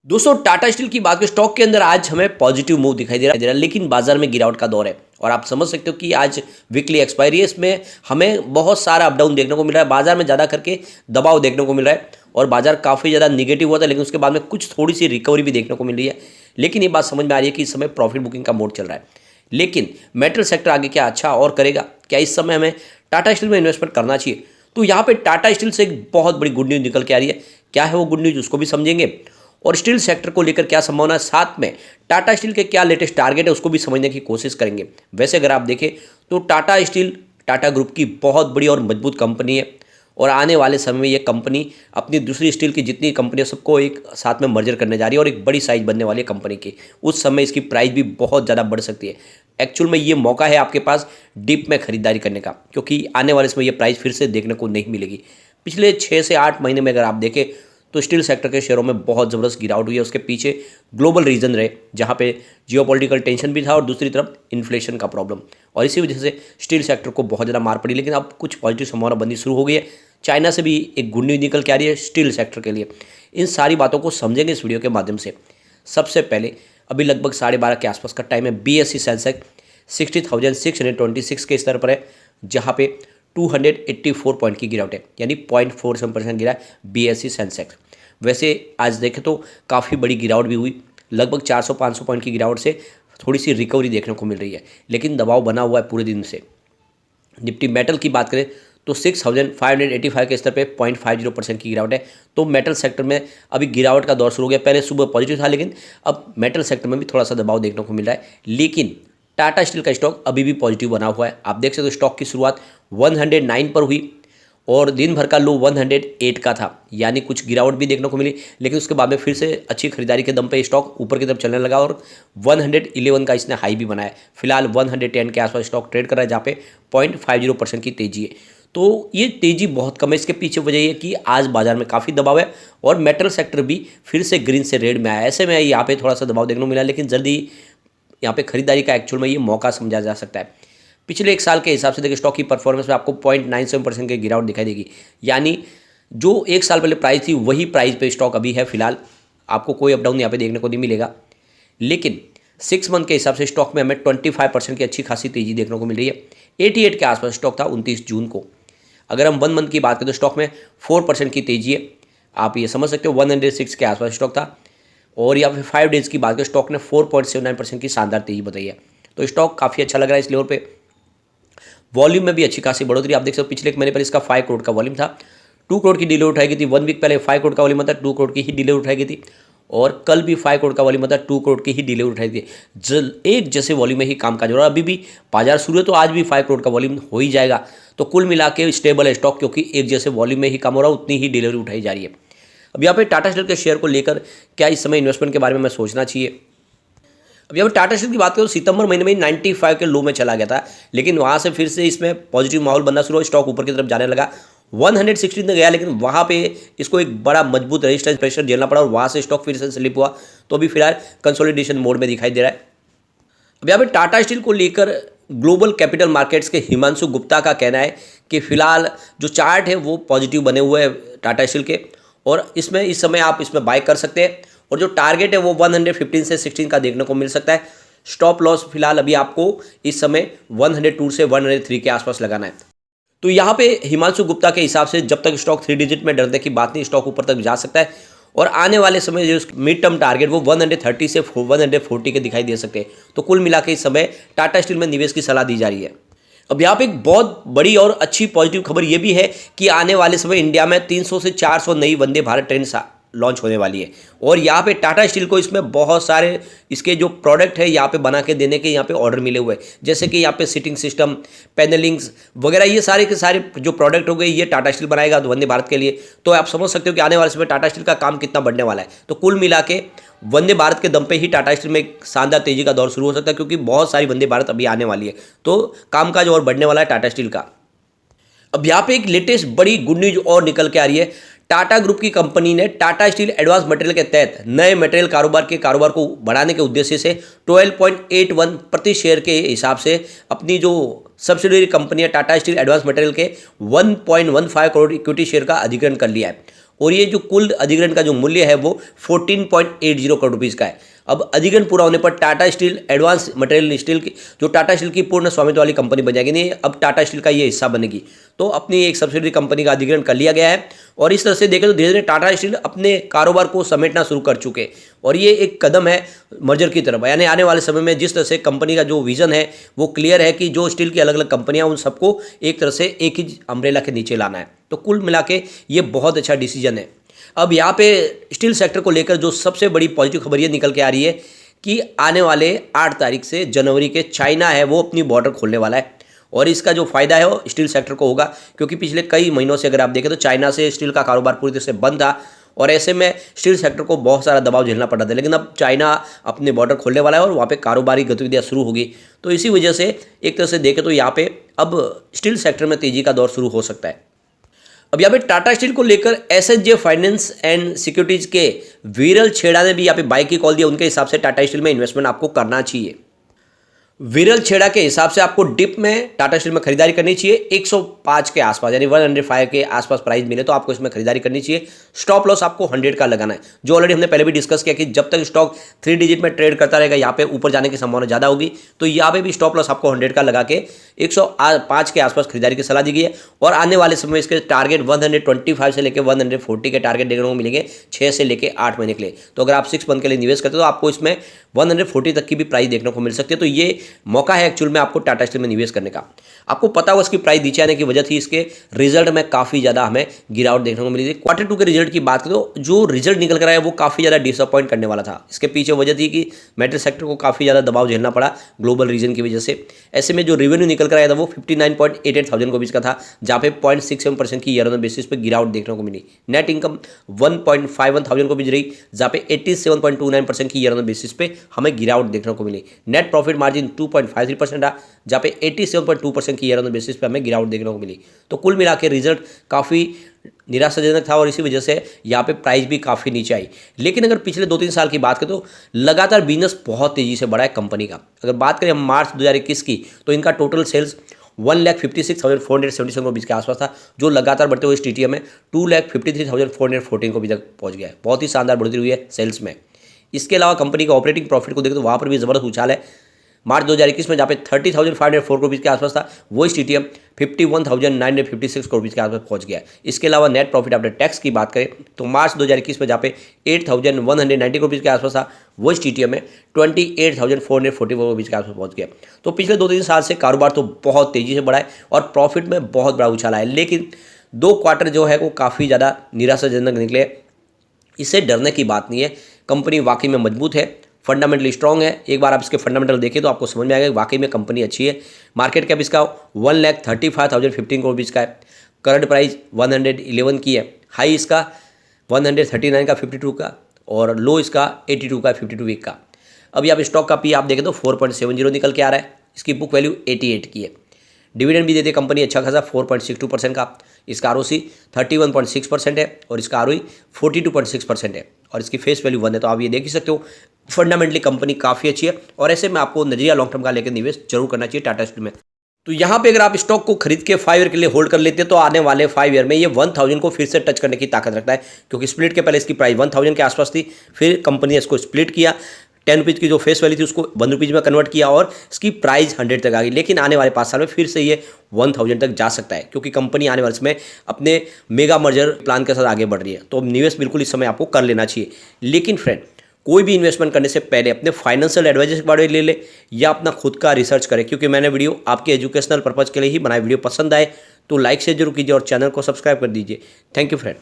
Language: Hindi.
दोस्तों टाटा स्टील की बात करें स्टॉक के अंदर आज हमें पॉजिटिव मूव दिखाई दे रहा है लेकिन बाजार में गिरावट का दौर है और आप समझ सकते हो कि आज वीकली एक्सपायरी है। इसमें हमें बहुत सारा अप डाउन देखने को मिल रहा है। बाजार में ज़्यादा करके दबाव देखने को मिल रहा है और बाजार काफ़ी ज़्यादा निगेटिव हुआ था लेकिन उसके बाद में कुछ थोड़ी सी रिकवरी भी देखने को मिल रही है। लेकिन ये बात समझ में आ रही है कि इस समय प्रॉफिट बुकिंग का मोड चल रहा है। लेकिन मेटल सेक्टर आगे क्या अच्छा और करेगा? क्या इस समय हमें टाटा स्टील में इन्वेस्टमेंट करना चाहिए? तो यहाँ पे टाटा स्टील से एक बहुत बड़ी गुड न्यूज़ निकल के आ रही है। क्या है वो गुड न्यूज़, उसको भी समझेंगे और स्टील सेक्टर को लेकर क्या संभावना है, साथ में टाटा स्टील के क्या लेटेस्ट टारगेट है उसको भी समझने की कोशिश करेंगे। वैसे अगर आप देखें तो टाटा स्टील टाटा ग्रुप की बहुत बड़ी और मजबूत कंपनी है और आने वाले समय में ये कंपनी अपनी दूसरी स्टील की जितनी कंपनियां सबको एक साथ में मर्जर करने जा रही है और एक बड़ी साइज बनने वाली है कंपनी की। उस समय इसकी प्राइस भी बहुत ज़्यादा बढ़ सकती है। एक्चुअल में ये मौका है आपके पास डीप में खरीदारी करने का, क्योंकि आने वाले समय ये प्राइस फिर से देखने को नहीं मिलेगी। पिछले 6 से 8 महीने में अगर आप देखें तो स्टील सेक्टर के शेयरों में बहुत ज़बरदस्त गिरावट हुई है। उसके पीछे ग्लोबल रीजन रहे जहाँ पे जियोपॉलिटिकल टेंशन भी था और दूसरी तरफ इन्फ्लेशन का प्रॉब्लम, और इसी वजह से स्टील सेक्टर को बहुत ज़्यादा मार पड़ी। लेकिन अब कुछ पॉजिटिव संभावना बननी शुरू हो गई है। चाइना से भी एक गुड न्यूज़ निकल के आ रही है स्टील सेक्टर के लिए। इन सारी बातों को समझेंगे इस वीडियो के माध्यम से। सबसे पहले अभी लगभग 12:30 के आसपास का टाइम है। BSE सेंसेक्स 60,626 के स्तर पर है जहाँ पे 284 पॉइंट की गिरावट है, यानी 0.47% गिरा है BSE सेंसेक्स। वैसे आज देखें तो काफ़ी बड़ी गिरावट भी हुई, लगभग 400-500 पॉइंट की गिरावट से थोड़ी सी रिकवरी देखने को मिल रही है, लेकिन दबाव बना हुआ है पूरे दिन से। निफ्टी मेटल की बात करें तो 6,585 के स्तर पे 0.50% की गिरावट है। तो मेटल सेक्टर में अभी गिरावट का दौर शुरू हो गया। पहले सुबह पॉजिटिव था लेकिन अब मेटल सेक्टर में भी थोड़ा सा दबाव देखने को मिल रहा है। लेकिन टाटा स्टील का स्टॉक अभी भी पॉजिटिव बना हुआ है। आप देख सकते हो स्टॉक की शुरुआत 109 पर हुई और दिन भर का लो 108 का था, यानी कुछ गिरावट भी देखने को मिली। लेकिन उसके बाद में फिर से अच्छी खरीदारी के दम पे स्टॉक ऊपर की तरफ चलने लगा और 111 का इसने हाई भी बनाया। फिलहाल 110 के आसपास स्टॉक ट्रेड कर रहा है जहाँ पे 0.50% की तेजी है। तो ये तेजी बहुत कम है। इसके पीछे वजह ये कि आज बाजार में काफ़ी दबाव है और मेटल सेक्टर भी फिर से ग्रीन से रेड में आया। ऐसे में यहाँ पे थोड़ा सा दबाव देखने को मिला, लेकिन जल्दी यहाँ पे खरीदारी का एक्चुअल में ये मौका समझा जा सकता है। पिछले एक साल के हिसाब से देखिए स्टॉक की परफॉर्मेंस में आपको 0.97% की गिरावट दिखाई देगी, यानी जो एक साल पहले प्राइस थी वही प्राइस पे स्टॉक अभी है। फिलहाल आपको कोई अप डाउन यहाँ पे देखने को नहीं मिलेगा। लेकिन 6 मंथ के हिसाब से स्टॉक में हमें 25% की अच्छी खासी तेजी देखने को मिल रही है। 88 के आसपास स्टॉक था 29 जून को। अगर हम 1 मंथ की बात करें तो स्टॉक में 4% की तेजी है। आप ये समझ सकते हो 106 के आसपास स्टॉक था। और या फिर 5 डेज की बात करें स्टॉक ने 4.79% की शानदार तेजी बताई है। तो स्टॉक काफ़ी अच्छा लग रहा है इस लेवल पे। वॉल्यूम में भी अच्छी खासी बढ़ोतरी आप देख सकते हो। पिछले एक महीने पहले इसका 5 करोड़ का वॉल्यूम था, 2 करोड़ की डिलीवरी उठाई गई थी। 1 वीक पहले 5 करोड़ का वॉल्यूम था, 2 करोड़ की ही डिलीवरी उठाई गई थी। और कल भी 5 करोड़ का वॉल्यूम था, 2 करोड़ की ही डिलीवरी उठाई गई थी। एक जैसे वॉल्यूम में ही काम काज हो रहा है। अभी भी बाजार शुरू है तो आज भी 5 करोड़ का वॉल्यूम हो ही जाएगा। तो कुल मिला के स्टेबल है स्टॉक, क्योंकि एक जैसे वॉल्यूम में ही काम हो रहा है, उतनी ही डिलीवरी उठाई जा रही है। अब यहाँ पे टाटा स्टील के शेयर को लेकर क्या इस समय इन्वेस्टमेंट के बारे में हमें सोचना चाहिए? अब जब टाटा स्टील की बात करें तो सितंबर महीने में 95 के लो में चला गया था, लेकिन वहाँ से फिर से इसमें पॉजिटिव माहौल बनना शुरू हुआ, स्टॉक ऊपर की तरफ जाने लगा। 116 तक गया लेकिन वहाँ पे इसको एक बड़ा मजबूत रेजिस्टेंस प्रेशर झेलना पड़ा और वहाँ से स्टॉक फिर से स्लिप हुआ। तो अभी फिलहाल कंसोलिडेशन मोड में दिखाई दे रहा है। अब यहाँ पे टाटा स्टील को लेकर ग्लोबल कैपिटल मार्केट्स के हिमांशु गुप्ता का कहना है कि फिलहाल जो चार्ट है वो पॉजिटिव बने हुए हैं टाटा स्टील के, और इसमें इस समय आप इसमें बाय कर सकते हैं। और जो टारगेट है वो 115 से 16 का देखने को मिल सकता है। स्टॉप लॉस फिलहाल अभी आपको इस समय 102 से 103 के आसपास लगाना है। तो यहाँ पे हिमांशु गुप्ता के हिसाब से जब तक स्टॉक 3 डिजिट में डरने की बात नहीं, स्टॉक ऊपर तक जा सकता है। और आने वाले समय जो मिड टर्म टारगेट वो 130 से 140 के दिखाई दे सकते हैं। तो कुल मिला के इस समय टाटा स्टील में निवेश की सलाह दी जा रही है। अब यहाँ पे एक बहुत बड़ी और अच्छी पॉजिटिव खबर ये भी है कि आने वाले समय इंडिया में 300 से 400 नई वंदे भारत ट्रेन लॉन्च होने वाली है। और यहाँ पे टाटा स्टील को इसमें बहुत सारे इसके जो प्रोडक्ट है यहाँ पे बना के देने के यहाँ पे ऑर्डर मिले हुए हैं, जैसे कि यहाँ पे सीटिंग सिस्टम, पैनलिंग्स वगैरह, ये सारे के सारे जो प्रोडक्ट हो गए ये टाटा स्टील बनाएगा वंदे भारत के लिए। तो आप समझ सकते हो कि आने वाले समय टाटा स्टील का काम कितना बढ़ने वाला है। तो कुल मिला के वंदे भारत के दम पे ही टाटा स्टील में एक शानदार तेजी का दौर शुरू हो सकता है, क्योंकि बहुत सारी वंदे भारत अभी आने वाली है। तो कामकाज और बढ़ने वाला है टाटा स्टील का। अब यहाँ पे एक लेटेस्ट बड़ी गुड न्यूज और निकल के आ रही है। टाटा ग्रुप की कंपनी ने टाटा स्टील एडवांस मटेरियल के तहत नए मटेरियल कारोबार को बढ़ाने के उद्देश्य से 12.81 प्रति शेयर के हिसाब से अपनी जो सब्सिडियरी कंपनी है टाटा स्टील एडवांस मटेरियल के 1.15 करोड़ इक्विटी शेयर का अधिग्रहण कर लिया है। और ये जो कुल अधिग्रहण का जो मूल्य है वो 14.80 करोड़ रुपीज़ का है। अब अधिग्रहण पूरा होने पर Tata steel advance material steel की जो टाटा स्टील की पूर्ण स्वामित्व वाली कंपनी बन जाएगी, नहीं अब टाटा स्टील का ये हिस्सा बनेगी। तो अपनी एक सब्सिडरी कंपनी का अधिग्रहण कर लिया गया है और इस तरह से देखें तो धीरे धीरे टाटा स्टील अपने कारोबार को समेटना शुरू कर चुके और ये एक कदम है मर्जर की तरफ। यानी आने वाले समय में जिस तरह से कंपनी का जो विजन है वो क्लियर है कि जो स्टील की अलग अलग कंपनियां उन सबको एक तरह से एक ही अम्ब्रेला के नीचे लाना है। तो कुल मिला के ये बहुत अच्छा डिसीजन है। अब यहाँ पे स्टील सेक्टर को लेकर जो सबसे बड़ी पॉजिटिव खबर ये निकल के आ रही है कि आने वाले 8 तारीख से जनवरी के चाइना है वो अपनी बॉर्डर खोलने वाला है और इसका जो फायदा है वो स्टील सेक्टर को होगा, क्योंकि पिछले कई महीनों से अगर आप देखें तो चाइना से स्टील का कारोबार पूरी तरह से बंद था और ऐसे में स्टील सेक्टर को बहुत सारा दबाव झेलना पड़ा था। लेकिन अब चाइना अपने बॉर्डर खोलने वाला है और वहाँ पे कारोबारी गतिविधियाँ शुरू होगी। तो इसी वजह से एक तरह से देखें तो यहाँ पे अब स्टील सेक्टर में तेजी का दौर शुरू हो सकता है। अब यहाँ पे टाटा स्टील को लेकर एसएचजे फाइनेंस एंड सिक्योरिटीज के विरल छेड़ा ने भी यहाँ पे बाई की कॉल दिया। उनके हिसाब से टाटा स्टील में इन्वेस्टमेंट आपको करना चाहिए। विरल छेड़ा के हिसाब से आपको डिप में टाटा स्टील में खरीदारी करनी चाहिए 105 के आसपास, यानी 105 के आसपास प्राइस मिले तो आपको इसमें खरीदारी करनी चाहिए। स्टॉप लॉस आपको 100 का लगाना है, जो ऑलरेडी हमने पहले भी डिस्कस किया कि जब तक स्टॉक 3 डिजिट में ट्रेड करता रहेगा यहाँ पे ऊपर जाने की संभावना ज़्यादा होगी। तो यहाँ पे भी स्टॉप लॉस आपको 100 का लगा के 105 के आसपास खरीदारी की सलाह दी गई है और आने वाले समय में इसके टारगेट 125 से लेकर 140 के टारगेट देखने को मिलेंगे 6 से लेकर 8 महीने के लिए। तो अगर आप 6 मंथ के लिए निवेश करते हो तो आपको इसमें 140 तक की भी प्राइस देखने को मिल सकती है। तो ये मौका है एक्चुअल में आपको टाटा स्टील में निवेश करने का। आपको पता होगा इसकी प्राइस नीचे आने की वजह थी इसके रिजल्ट में काफ़ी ज़्यादा हमें गिरावट देखने को मिली थी। क्वार्टर 2 के रिजल्ट की बात करें तो जो रिजल्ट निकल कर आया वो काफ़ी ज़्यादा डिसअपॉइंट करने वाला था। इसके पीछे वजह थी कि मेटल सेक्टर को काफ़ी ज़्यादा दबाव झेलना पड़ा ग्लोबल रीजन की वजह से। ऐसे में जो रेवेन्यू निकल कर आया था वो 59.88 थाउजेंड करोड़ का था, जहाँ पे 0.67% की ईयर ऑन बेसिस पे गिरावट देखने को मिली। नेट इनकम 1.51 थाउजेंड करोड़ रही, जहाँ पे 87.29% की ईयर ऑन बेसिस पे हमें गिरावट देखने को मिली। नेट प्रॉफिट मार्जिन 2.53% रहा, जहाँ पे 87.2% की ईयर ऑन बेसिस पे हमें गिरावट देखने को मिली। तो कुल मिला के रिजल्ट काफ़ी निराशाजनक था और इसी वजह से यहाँ पे प्राइस भी काफ़ी नीचे आई। लेकिन अगर पिछले 2-3 साल की बात करें तो लगातार बिजनेस बहुत तेज़ी से बढ़ा है कंपनी का। अगर बात करें हम मार्च 2021 की तो इनका टोटल सेल्स 1,56,477 करोड़ के आसपास था, जो लगातार बढ़ते हुए इस TTM में 2,53,414 करोड़ तक पहुँच गया है। बहुत ही शानदार बढ़ोतरी हुई है सेल्स में। इसके अलावा कंपनी का ऑपरेटिंग प्रॉफिट को देखें तो वहाँ पर भी ज़बरदस्त उछाल है। मार्च 2021 में जहाँ पे 30,504 करोड़ के आसपास था, वो इस TTM 51,956 करोड़ के आसपास पहुंच गया है। इसके अलावा नेट प्रॉफिट आफ्टर टैक्स की बात करें तो मार्च 2021 में जहाँ पे 8,190 करोड़ के आसपास था, वो इस TTM में 28,444 करोड़ के आसपास पहुंच गया। तो पिछले 2-3 साल से कारोबार तो बहुत तेज़ी से बढ़ा है और प्रॉफिट में बहुत बड़ा उछाल है। लेकिन 2 क्वार्टर जो है वो काफ़ी ज़्यादा निराशाजनक निकले। इससे डरने की बात नहीं है, कंपनी वाकई में मजबूत है, फंडामेंटली स्ट्रॉन्ग है। एक बार आप इसके फंडामेंटल देखें तो आपको समझ में आएगा कि वाकई में कंपनी अच्छी है। मार्केट कैप इसका 1,35,015 करोड़ का है। करंट प्राइस 111 की है। हाई इसका 139 का 52 का और लो इसका 82 का 52 वीक का। अभी आप स्टॉक का पी आप देखें तो 4.70 निकल के आ रहा है। इसकी बुक वैल्यू 88 की है। डिविडेंड भी देते कंपनी अच्छा खासा 4.62% का। इसका ROC 31.6% है और इसका ROE 42.6% है और इसकी फेस वैल्यू 1 है। तो आप ये देख ही सकते हो फंडामेंटली कंपनी काफ़ी अच्छी है और ऐसे में आपको नजरिया लॉन्ग टर्म का लेकर निवेश जरूर करना चाहिए टाटा स्टील में। तो यहाँ पे अगर आप स्टॉक को खरीद के 5 ईयर के लिए होल्ड कर लेते हैं तो आने वाले 5 ईयर में ये 1000 को फिर से टच करने की ताकत रखता है, क्योंकि स्प्लिट के पहले इसकी प्राइस 1000 के आसपास थी। फिर कंपनी ने इसको स्प्लिट किया, 10 रुपीज़ की जो फेस वैल्यू थी उसको 1 रुपीज़ में कन्वर्ट किया और इसकी प्राइस 100 तक आ गई। लेकिन आने वाले 5 साल में फिर से ये 1000 तक जा सकता है, क्योंकि कंपनी आने वाले समय अपने मेगा मर्जर प्लान के साथ आगे बढ़ रही है। तो निवेश बिल्कुल इस समय आपको कर लेना चाहिए। लेकिन फ्रेंड, कोई भी इन्वेस्टमेंट करने से पहले अपने फाइनेंशियल एडवाइजर के बारे में ले ले या अपना खुद का रिसर्च करें, क्योंकि मैंने वीडियो आपके एजुकेशनल पर्पज़ के लिए ही बनाई। वीडियो पसंद आए तो लाइक शेयर जरूर कीजिए और चैनल को सब्सक्राइब कर दीजिए। Thank you friend.